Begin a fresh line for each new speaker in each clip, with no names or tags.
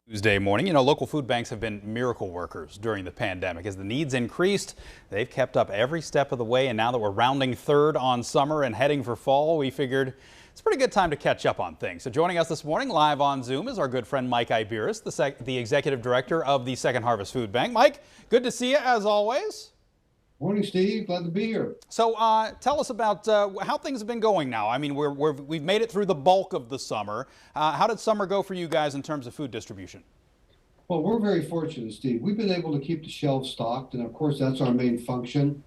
Tuesday morning. Local food banks have been miracle workers during the pandemic. As the needs increased, they've kept up every step of the way. And now that we're rounding third on summer and heading for fall, we figured it's a pretty good time to catch up on things. So joining us this morning live on Zoom is our good friend Mike Iberis, the executive director of the Second Harvest Food Bank. Mike, good to see you as always.
Morning, Steve. Glad to be here.
So tell us about how things have been going now. I mean, we've made it through the bulk of the summer. How did summer go for you guys in terms of food distribution?
Well, we're very fortunate, Steve. We've been able to keep the shelves stocked, and of course, that's our main function.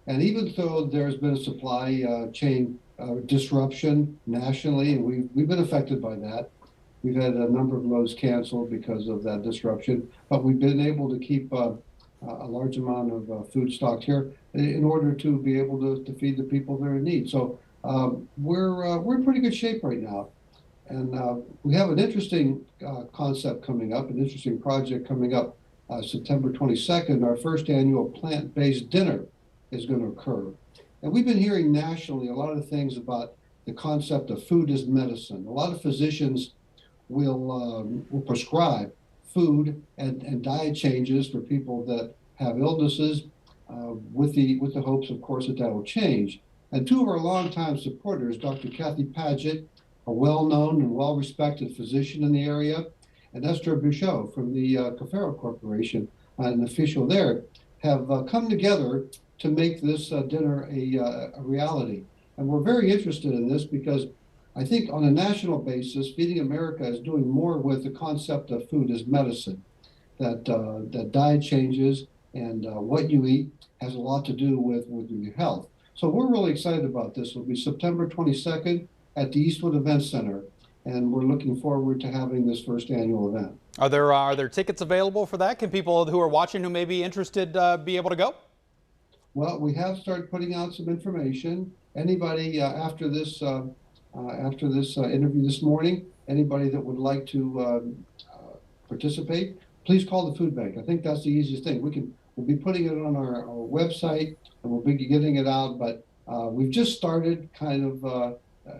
And even though there's been a supply chain disruption nationally, and we've been affected by that. We've had a number of loads canceled because of that disruption, but we've been able to keep a large amount of food stocked here in order to be able to feed the people that are in need. So we're in pretty good shape right now. And we have an interesting concept coming up, an interesting project coming up September 22nd. Our first annual plant-based dinner is going to occur. And we've been hearing nationally a lot of things about the concept of food as medicine. A lot of physicians will prescribe food and diet changes for people that have illnesses with the hopes, of course, that will change. And two of our longtime supporters, Dr. Kathy Paget, a well-known and well-respected physician in the area, and Esther Bouchot from the Cafaro Corporation, an official there, have come together to make this dinner a reality. And we're very interested in this because I think on a national basis, Feeding America is doing more with the concept of food as medicine, that diet changes and what you eat has a lot to do with your health. So we're really excited about this. It'll be September 22nd at the Eastwood Event Center, and we're looking forward to having this first annual event.
Are there tickets available for that? Can people who are watching who may be interested be able to go?
Well, we have started putting out some information. Anybody after this interview this morning, anybody that would like to participate, please call the food bank. I think that's the easiest thing. We'll be putting it on our website, and we'll be getting it out. But we've just started kind of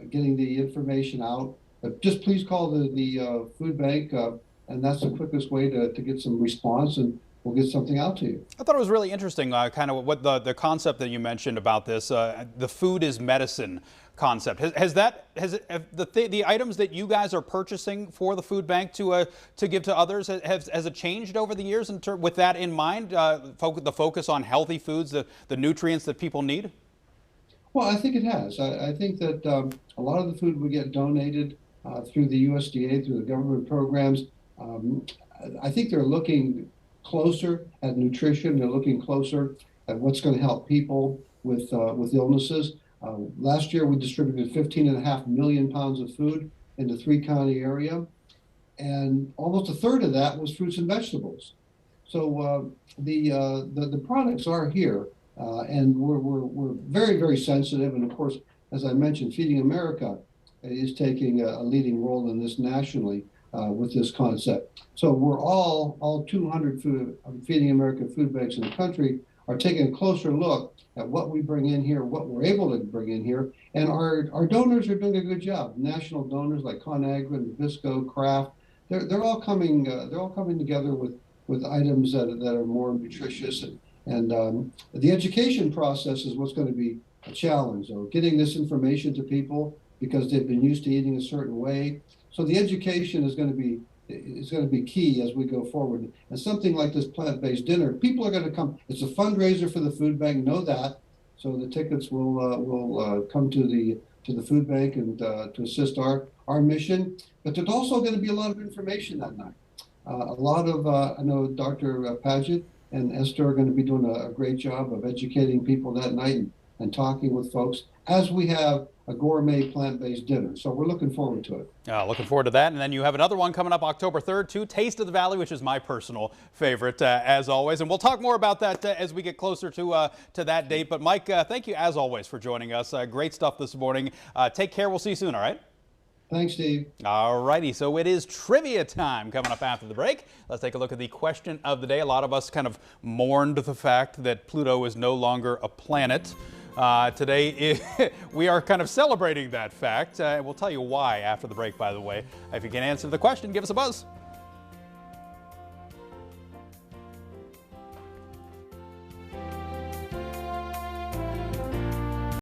getting the information out. But just please call the food bank, and that's the quickest way to get some response, and we'll get something out to you.
I thought it was really interesting, kind of what the concept that you mentioned about this, the food is medicine concept. Have the items that you guys are purchasing for the food bank to give to others, has it changed over the years with that in mind, the focus on healthy foods, the nutrients that people need?
Well, I think it has. I think that a lot of the food we get donated through the USDA, through the government programs, I think they're looking closer at nutrition. They're looking closer at what's going to help people with illnesses. Last year, we distributed 15.5 million pounds of food in the 3-county area, and almost a third of that was fruits and vegetables. So the products are here, and we're very, very sensitive. And of course, as I mentioned, Feeding America is taking a leading role in this nationally with this concept. So we're all 200 Feeding America food banks in the country are taking a closer look at what we bring in here, what we're able to bring in here, and our donors are doing a good job. National donors like ConAgra and Nabisco, Kraft, they're all coming together with items that are more nutritious, and the education process is what's going to be a challenge. So getting this information to people because they've been used to eating a certain way. So the education is going to be key as we go forward. And something like this plant-based dinner, people are going to come. It's a fundraiser for the food bank. Know that. So the tickets will come to the food bank and to assist our mission. But there's also going to be a lot of information that night. A lot of I know Dr. Paget and Esther are going to be doing a great job of educating people that night and talking with folks as we have a gourmet plant-based dinner. So we're looking forward to it.
Looking forward to that. And then you have another one coming up October 3rd, too, Taste of the Valley, which is my personal favorite, as always. And we'll talk more about that as we get closer to that date. But Mike, thank you, as always, for joining us. Great stuff this morning. Take care. We'll see you soon, all right?
Thanks, Steve.
All righty, so it is trivia time coming up after the break. Let's take a look at the question of the day. A lot of us kind of mourned the fact that Pluto is no longer a planet. Today, we are kind of celebrating that fact. We'll tell you why after the break, by the way. If you can answer the question, give us a buzz.